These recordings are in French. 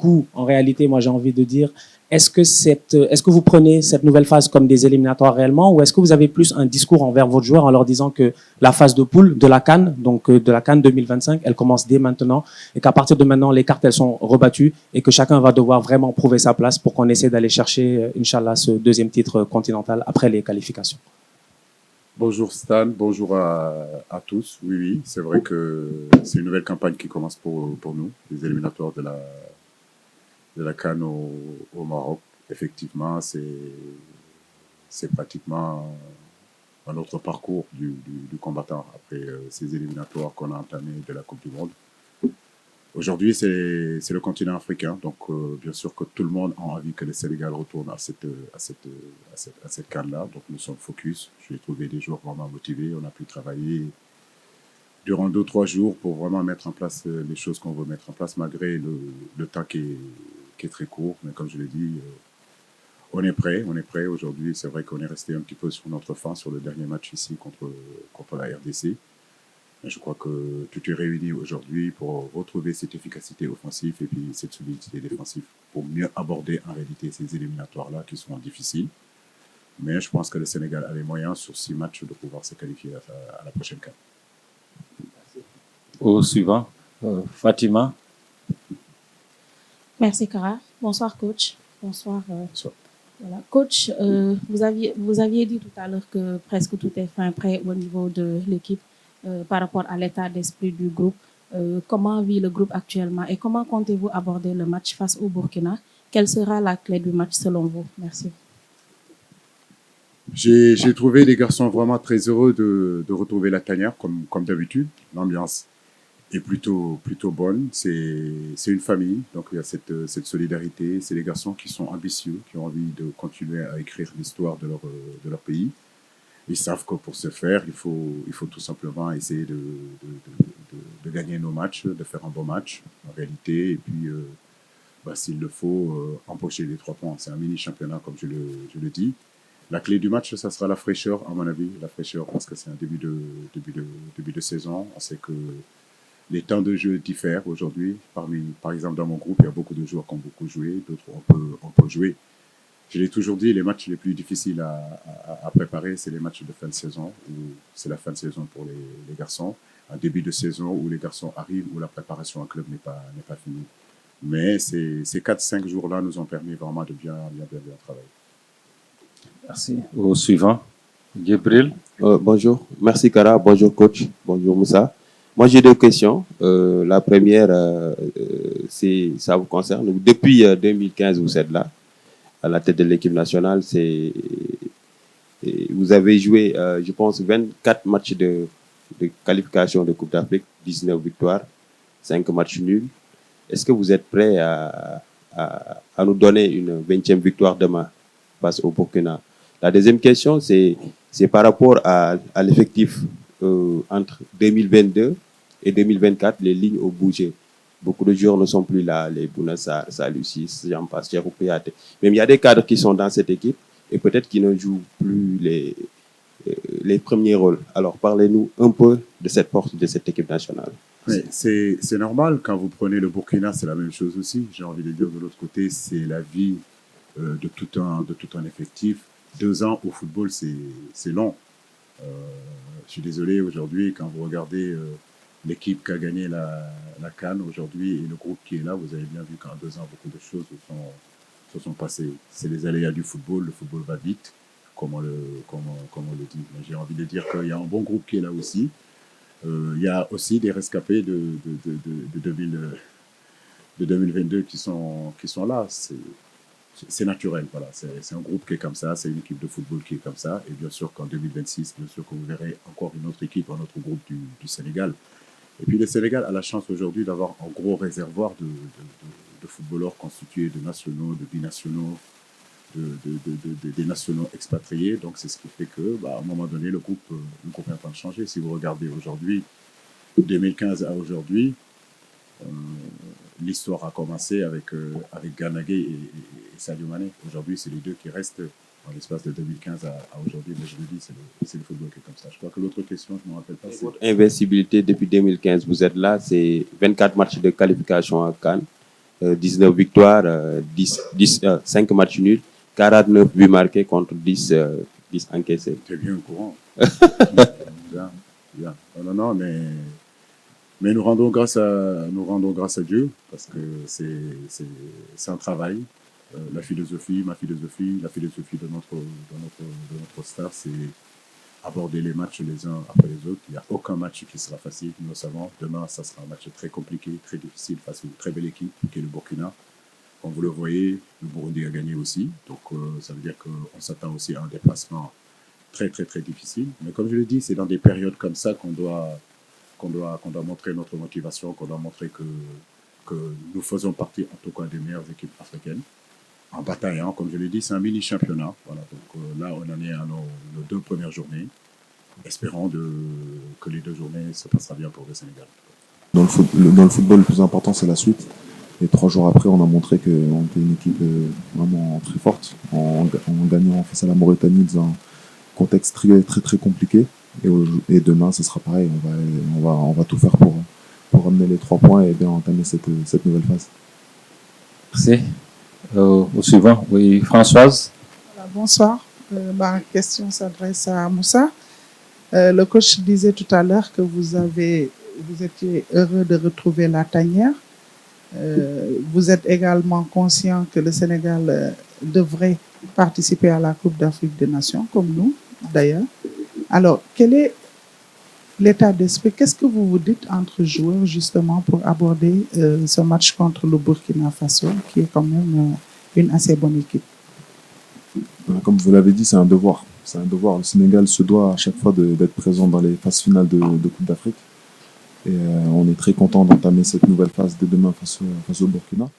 coup, en réalité, moi j'ai envie de dire, est-ce que vous prenez cette nouvelle phase comme des éliminatoires réellement, ou est-ce que vous avez plus un discours envers votre joueur en leur disant que la phase de poule de la CAN, donc de la CAN 2025, elle commence dès maintenant, et qu'à partir de maintenant, les cartes elles sont rebattues, et que chacun va devoir vraiment prouver sa place pour qu'on essaie d'aller chercher, Inch'Allah, ce deuxième titre continental après les qualifications. Bonjour Stan, bonjour à tous. Oui, oui, c'est vrai que c'est une nouvelle campagne qui commence pour nous, les éliminatoires de la CAN au Maroc. Effectivement, c'est pratiquement un autre parcours du combattant après ces éliminatoires qu'on a entamés de la Coupe du Monde. Aujourd'hui, c'est le continent africain, donc bien sûr que tout le monde a envie que le Sénégal retourne à cette CAN-là. Donc nous sommes focus. J'ai trouvé des joueurs vraiment motivés. On a pu travailler durant 2-3 jours pour vraiment mettre en place les choses qu'on veut mettre en place, malgré le temps qui est très court. Mais comme je l'ai dit, on est prêt. Aujourd'hui, c'est vrai qu'on est resté un petit peu sur notre faim sur le dernier match ici contre la RDC. Je crois que tout est réuni aujourd'hui pour retrouver cette efficacité offensive et puis cette solidité défensive pour mieux aborder en réalité ces éliminatoires-là qui sont difficiles. Mais je pense que le Sénégal a les moyens sur 6 matchs de pouvoir se qualifier à la prochaine CAN. Au suivant, Fatima. Merci Kara. Bonsoir coach. Bonsoir. Bonsoir. Voilà. Coach, vous aviez dit tout à l'heure que presque tout est fin prêt au niveau de l'équipe. Par rapport à l'état d'esprit du groupe. Comment vit le groupe actuellement et comment comptez-vous aborder le match face au Burkina? Quelle sera la clé du match selon vous? Merci. J'ai trouvé les garçons vraiment très heureux de retrouver la tanière comme d'habitude. L'ambiance est plutôt bonne. C'est une famille, donc il y a cette solidarité. C'est les garçons qui sont ambitieux, qui ont envie de continuer à écrire l'histoire de leur pays. Ils savent que pour ce faire, il faut tout simplement essayer de gagner nos matchs, de faire un bon match en réalité, et puis s'il le faut, empocher les 3 points. C'est un mini-championnat comme je le dis. La clé du match, ça sera la fraîcheur, à mon avis, la fraîcheur parce que c'est un début de saison. On sait que les temps de jeu diffèrent aujourd'hui. Par exemple, dans mon groupe, il y a beaucoup de joueurs qui ont beaucoup joué, d'autres on peut jouer. Je l'ai toujours dit, les matchs les plus difficiles à préparer, c'est les matchs de fin de saison, où c'est la fin de saison pour les garçons, un début de saison où les garçons arrivent, où la préparation en club n'est pas finie. Mais ces 4-5 jours-là nous ont permis vraiment de bien travailler. Merci. Au suivant, Gabriel. Bonjour, merci Kara, bonjour coach, bonjour Moussa. Moi j'ai 2 questions. La première, ça vous concerne. Depuis 2015, vous êtes là, à la tête de l'équipe nationale. Vous avez joué, je pense, 24 matchs de qualification de Coupe d'Afrique, 19 victoires, 5 matchs nuls. Est-ce que vous êtes prêt à nous donner une 20e victoire demain face au Burkina? La deuxième question, c'est par rapport à l'effectif entre 2022 et 2024, les lignes ont bougé. Beaucoup de joueurs ne sont plus là, les Bounassar, Salussi, j'en passe, Cheikh Oupiaté. Même il y a des cadres qui sont dans cette équipe et peut-être qui ne jouent plus les premiers rôles. Alors parlez-nous un peu de cette force de cette équipe nationale. Oui, c'est normal. Quand vous prenez le Burkina, c'est la même chose aussi. J'ai envie de dire de l'autre côté, c'est la vie de tout un effectif. 2 ans au football, c'est long. Je suis désolé aujourd'hui, quand vous regardez l'équipe qui a gagné la CAN aujourd'hui et le groupe qui est là, vous avez bien vu qu'en 2 ans, beaucoup de choses se sont passées. C'est les aléas du football. Le football va vite, comme on le dit. Mais j'ai envie de dire qu'il y a un bon groupe qui est là aussi. Il y a aussi des rescapés de 2022 qui sont là. C'est naturel, voilà. C'est un groupe qui est comme ça, c'est une équipe de football qui est comme ça. Et bien sûr qu'en 2026, bien sûr que vous verrez encore une autre équipe, un autre groupe du Sénégal. Et puis le Sénégal a la chance aujourd'hui d'avoir un gros réservoir de footballeurs constitués de nationaux, de binationaux, des nationaux expatriés. Donc c'est ce qui fait que, à un moment donné, le groupe est en train de changer. Si vous regardez aujourd'hui, 2015 à aujourd'hui, l'histoire a commencé avec Gana Gueye et Sadio Mané. Aujourd'hui, c'est les deux qui restent dans l'espace de 2015 à aujourd'hui. Mais je le dis, c'est le football qui est comme ça. Je crois que l'autre question, je ne me rappelle pas. Votre invincibilité depuis 2015, vous êtes là, c'est 24 matchs de qualification à Cannes. 19 victoires, 5 matchs nuls, 49 buts marqués contre 10 encaissés. T'es bien au courant. Bien, bien. Non, non, mais nous rendons grâce à Dieu parce que c'est un travail. Ma philosophie, la philosophie de notre staff, c'est aborder les matchs les uns après les autres. Il n'y a aucun match qui sera facile, nous le savons. Demain, ça sera un match très compliqué, très difficile face à une très belle équipe qui est le Burkina. Comme vous le voyez, le Burundi a gagné aussi. Donc, ça veut dire qu'on s'attend aussi à un déplacement très, très, très difficile. Mais comme je l'ai dit, c'est dans des périodes comme ça qu'on doit montrer notre motivation, qu'on doit montrer que nous faisons partie, en tout cas, des meilleures équipes africaines. En bataillant, comme je l'ai dit, c'est un mini-championnat. Voilà, donc là, on en est à nos 2 premières journées. Espérons que les 2 journées se passera bien pour le Sénégal. Dans le football, le plus important, c'est la suite. Et 3 jours après, on a montré qu'on était une équipe vraiment très forte en gagnant face à la Mauritanie dans un contexte très, très, très compliqué. Et demain, ce sera pareil. On va tout faire pour ramener les 3 points et bien entamer cette nouvelle phase. Merci. Au suivant, oui, Françoise. Voilà, bonsoir. Ma question s'adresse à Moussa. Le coach disait tout à l'heure que vous étiez heureux de retrouver la tanière. Vous êtes également conscient que le Sénégal devrait participer à la Coupe d'Afrique des Nations, comme nous d'ailleurs. Alors, quel est l'état d'esprit? Qu'est-ce que vous vous dites entre joueurs justement pour aborder ce match contre le Burkina Faso, qui est quand même une assez bonne équipe? Comme vous l'avez dit, c'est un devoir. C'est un devoir. Le Sénégal se doit à chaque fois d'être présent dans les phases finales de Coupe d'Afrique. Et on est très content d'entamer cette nouvelle phase dès demain face au Burkina.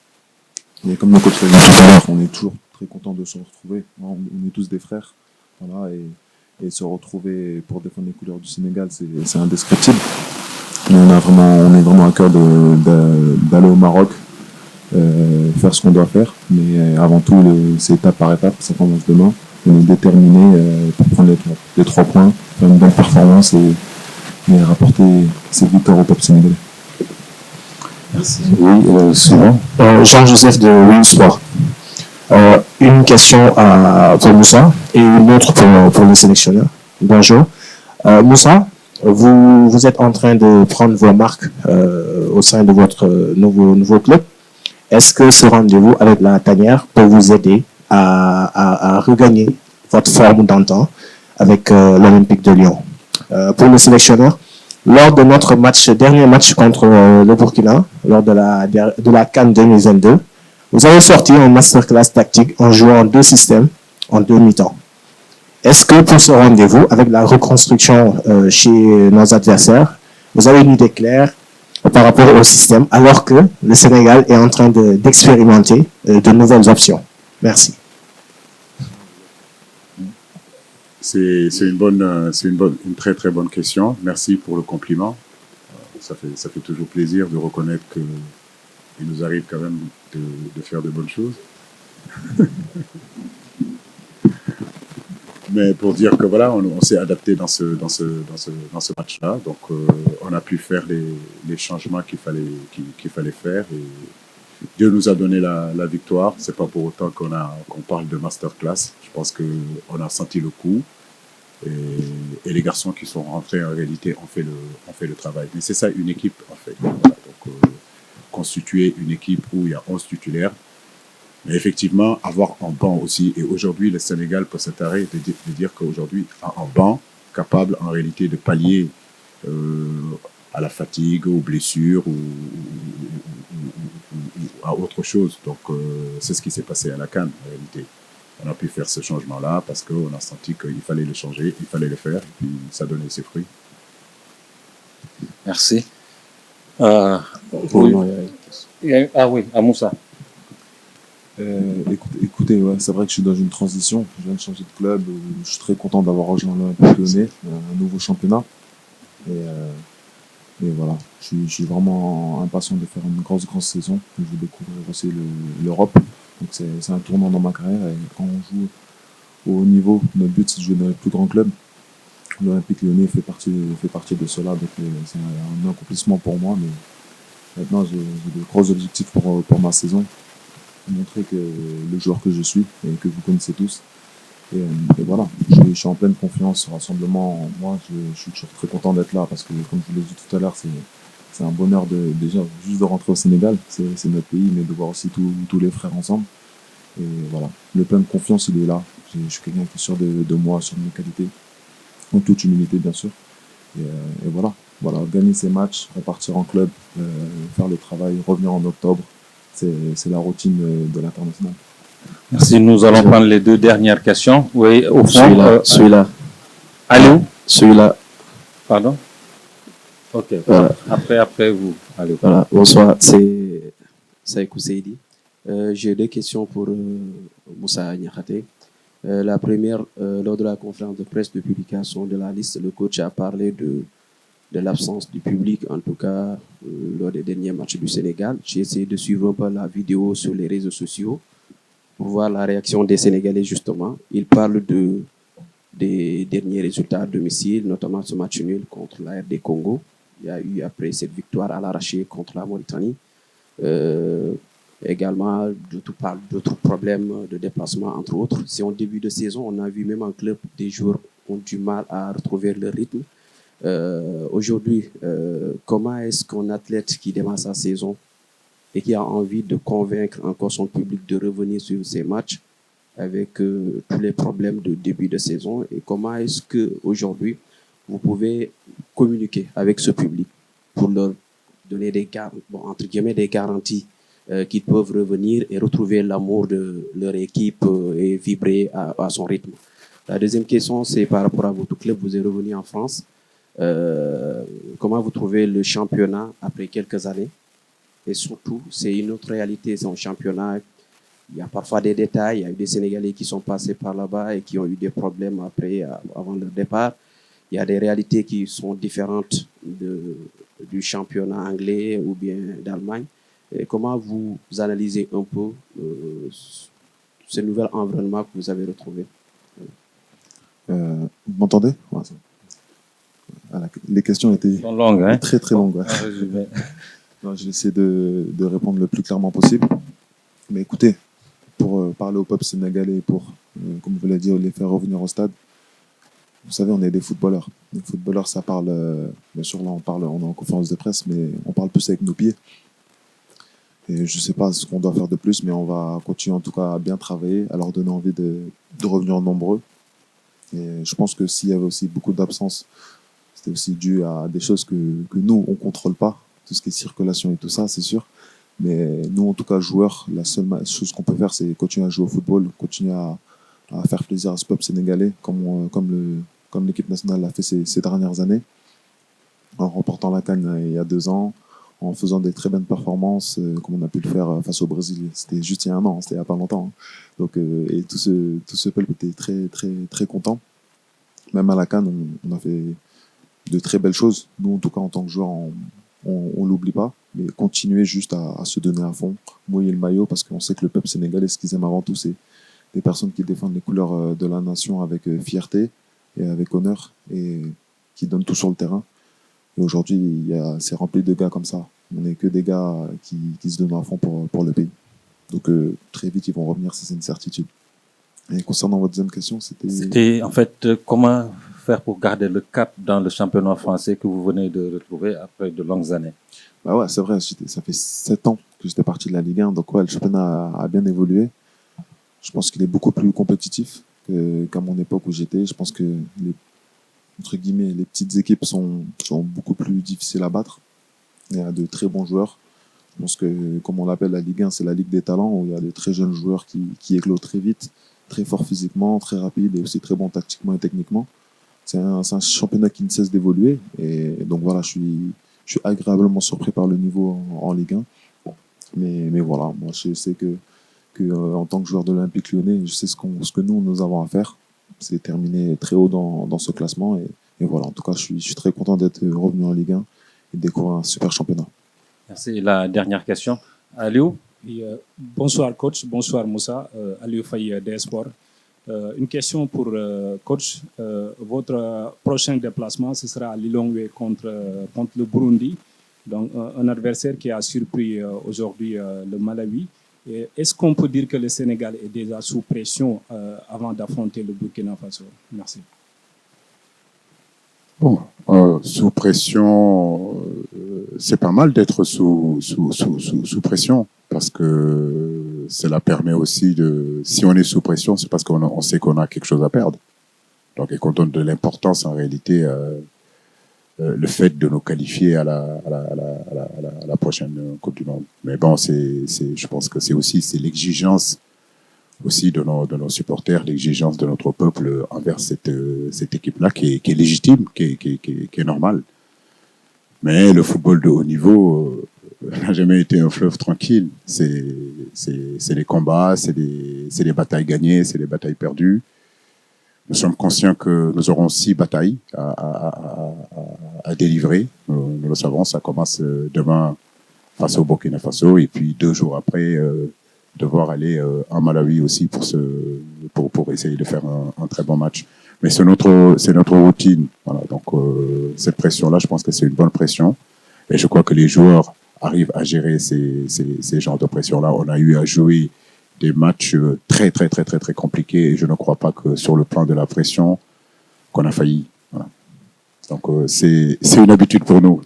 Et comme le coach l'a dit tout à l'heure, on est toujours très content de se retrouver. On est tous des frères. Voilà, et se retrouver pour défendre les couleurs du Sénégal, c'est indescriptible. Mais on est vraiment à cœur d'aller au Maroc, faire ce qu'on doit faire. Mais avant tout, c'est étape par étape, ça commence demain. On est déterminé pour prendre les 3 points, faire une bonne performance et rapporter ces victoires au peuple sénégalais. Merci. Oui, suivant. Jean-Joseph de Winsport. Une question pour Moussa et une autre pour le sélectionneur. Bonjour. Moussa, vous êtes en train de prendre vos marques au sein de votre nouveau club. Est-ce que ce rendez-vous avec la tanière peut vous aider à regagner votre forme d'antan avec l'Olympique de Lyon? Pour le sélectionneur, lors de notre dernier match contre le Burkina, lors de la CAN 2022, vous avez sorti un masterclass tactique en jouant 2 systèmes en 2 mi-temps. Est-ce que pour ce rendez-vous, avec la reconstruction chez nos adversaires, vous avez une idée claire par rapport au système, alors que le Sénégal est en train d'expérimenter de nouvelles options? Merci. C'est une très très bonne question. Merci pour le compliment. Ça fait toujours plaisir de reconnaître qu'il nous arrive quand même de faire de bonnes choses. Mais pour dire que voilà, on s'est adapté dans ce match-là. Donc on a pu faire les changements qu'il fallait faire. Et Dieu nous a donné la victoire. C'est pas pour autant qu'on parle de masterclass. Je pense qu'on a senti le coup. Et les garçons qui sont rentrés en réalité ont fait le travail. Mais c'est ça une équipe en fait. Voilà, donc constituer une équipe où il y a 11 titulaires. Mais effectivement, avoir un banc aussi. Et aujourd'hui, le Sénégal peut s'attarder de dire qu'aujourd'hui, a un banc capable en réalité de pallier à la fatigue, aux blessures ou à autre chose. Donc, c'est ce qui s'est passé à la CAN en réalité. On a pu faire ce changement-là parce qu'on a senti qu'il fallait le changer, il fallait le faire, et puis ça donnait ses fruits. Merci. Oui. Ah oui, à Moussa. Écoutez, ouais, c'est vrai que je suis dans une transition. Je viens de changer de club. Je suis très content d'avoir rejoint l'Olympique Lyonnais, un nouveau championnat. Et voilà, je suis vraiment impatient de faire une grosse saison. Je vais découvrir aussi l'Europe. Donc c'est un tournant dans ma carrière. Et quand on joue au haut niveau, notre but c'est de jouer dans les plus grands clubs. L'Olympique Lyonnais fait partie de cela. Donc c'est un accomplissement pour moi. Maintenant, j'ai de gros objectifs pour ma saison. Montrer que le joueur que je suis et que vous connaissez tous. Et voilà, je suis en pleine confiance. Ce rassemblement, moi, je suis toujours très content d'être là parce que, comme je vous l'ai dit tout à l'heure, c'est un bonheur déjà juste de rentrer au Sénégal. C'est notre pays, mais de voir aussi tous les frères ensemble. Et voilà, le plein de confiance, il est là. Je suis quelqu'un qui est sûr de moi, sur mes qualités, en toute humilité, bien sûr. Et voilà, gagner ces matchs, repartir en club, faire le travail, revenir en octobre. C'est la routine de l'international. Merci. Nous allons prendre les deux dernières questions. Oui, au fond. Celui-là. Allô? Celui-là. Pardon? Ok. Après vous. Allez. Voilà. Bonsoir, c'est Saïkou Seydi. J'ai deux questions pour Moussa Niakhaté. La première, lors de la conférence de presse de publication de la liste, le coach a parlé de l'absence du public, en tout cas lors des derniers matchs du Sénégal. J'ai essayé de suivre un peu la vidéo sur les réseaux sociaux pour voir la réaction des Sénégalais, justement. Ils parlent des derniers résultats à domicile, notamment ce match nul contre la RD Congo. Il y a eu après cette victoire à l'arraché contre la Mauritanie. Également, d'autres problèmes de déplacement, entre autres. Si en début de saison, on a vu même en club, des joueurs ont du mal à retrouver leur rythme. Aujourd'hui, comment est-ce qu'un athlète qui démarre sa saison et qui a envie de convaincre encore son public de revenir sur ces matchs avec tous les problèmes de début de saison, et comment est-ce qu'aujourd'hui vous pouvez communiquer avec ce public pour leur donner entre guillemets des garanties qu'ils peuvent revenir et retrouver l'amour de leur équipe et vibrer à son rythme. La deuxième question, c'est par rapport à votre club. Vous êtes revenu en France. Comment vous trouvez le championnat après quelques années? Et surtout, c'est une autre réalité, c'est un championnat. Il y a parfois des détails. Il y a eu des Sénégalais qui sont passés par là-bas et qui ont eu des problèmes après, avant leur départ. Il y a des réalités qui sont différentes du championnat anglais ou bien d'Allemagne. Et comment vous analysez un peu ce nouvel environnement que vous avez retrouvé? Vous m'entendez? Ouais, les questions étaient longues, hein? Très très longues. Ouais. Non, j'ai essayé de répondre le plus clairement possible. Mais écoutez, pour parler au peuple sénégalais, pour, comme vous l'avez dit, les faire revenir au stade, vous savez, on est des footballeurs. Les footballeurs, ça parle, bien sûr, là on est en conférence de presse, mais on parle plus avec nos pieds. Et je ne sais pas ce qu'on doit faire de plus, mais on va continuer en tout cas à bien travailler, à leur donner envie de revenir nombreux. Et je pense que s'il y avait aussi beaucoup d'absences, c'était aussi dû à des choses que nous, on ne contrôle pas. Tout ce qui est circulation et tout ça, c'est sûr. Mais nous, en tout cas, joueurs, la seule chose qu'on peut faire, c'est continuer à jouer au football, continuer à faire plaisir à ce peuple sénégalais, comme l'équipe nationale l'a fait ces dernières années, en remportant la CAN il y a 2 ans, en faisant des très bonnes performances, comme on a pu le faire face au Brésil. C'était juste il y a 1 an, c'était il n'y a pas longtemps. Hein. Donc, et tout ce peuple était très, très, très content. Même à la CAN, on a fait de très belles choses. Nous, en tout cas, en tant que joueurs, on l'oublie pas, mais continuer juste à se donner à fond, mouiller le maillot, parce qu'on sait que le peuple sénégalais, ce qu'ils aiment avant tout, c'est des personnes qui défendent les couleurs de la nation avec fierté et avec honneur, et qui donnent tout sur le terrain. Et aujourd'hui, c'est rempli de gars comme ça. On n'est que des gars qui se donnent à fond pour le pays. Donc très vite, ils vont revenir, c'est une certitude. Et concernant votre deuxième question, c'était en fait comment faire pour garder le cap dans le championnat français que vous venez de retrouver après de longues années? Bah ouais, c'est vrai, ça fait 7 ans que j'étais parti de la Ligue 1, donc ouais, le championnat a bien évolué. Je pense qu'il est beaucoup plus compétitif qu'à mon époque où j'étais. Je pense que entre guillemets, les petites équipes sont beaucoup plus difficiles à battre. Il y a de très bons joueurs. Je pense que, comme on l'appelle la Ligue 1, c'est la Ligue des talents, où il y a de très jeunes joueurs qui éclosent très vite, très forts physiquement, très rapides et aussi très bons tactiquement et techniquement. C'est un championnat qui ne cesse d'évoluer. Et donc voilà, je suis agréablement surpris par le niveau en Ligue 1. Mais voilà, moi je sais que en tant que joueur de l'Olympique Lyonnais, je sais ce que nous avons à faire. C'est terminer très haut dans ce classement. Et voilà, en tout cas, je suis très content d'être revenu en Ligue 1 et de découvrir un super championnat. Merci. La dernière question. Aliou? Bonsoir coach, bonsoir Moussa, Aliou Faye DS Sports. Une question pour coach. Votre prochain déplacement, ce sera à Lilongwe contre le Burundi. Donc, un adversaire qui a surpris aujourd'hui le Malawi. Est-ce qu'on peut dire que le Sénégal est déjà sous pression avant d'affronter le Burkina Faso? Merci. Bon, sous pression, c'est pas mal d'être sous pression parce que cela permet aussi de, si on est sous pression, c'est parce qu'on sait qu'on a quelque chose à perdre. Donc, et qu'on donne de l'importance en réalité le fait de nous qualifier à la prochaine Coupe du Monde. Mais bon, je pense que c'est l'exigence aussi de nos supporters, l'exigence de notre peuple envers cette équipe-là qui est légitime, qui est normale. Mais le football de haut niveau n'a jamais été un fleuve tranquille. C'est des combats, c'est des batailles gagnées, c'est des batailles perdues. Nous sommes conscients que nous aurons 6 batailles à délivrer. Nous le savons, ça commence demain face au Burkina Faso et puis 2 jours après, devoir aller en Malawi aussi pour essayer de faire un très bon match. Mais c'est notre routine. Voilà. Donc cette pression-là, je pense que c'est une bonne pression. Et je crois que les joueurs arrivent à gérer ces genres de pression-là. On a eu à jouer des matchs très compliqués et je ne crois pas que sur le plan de la pression qu'on a failli. Voilà. Donc c'est une habitude pour nous.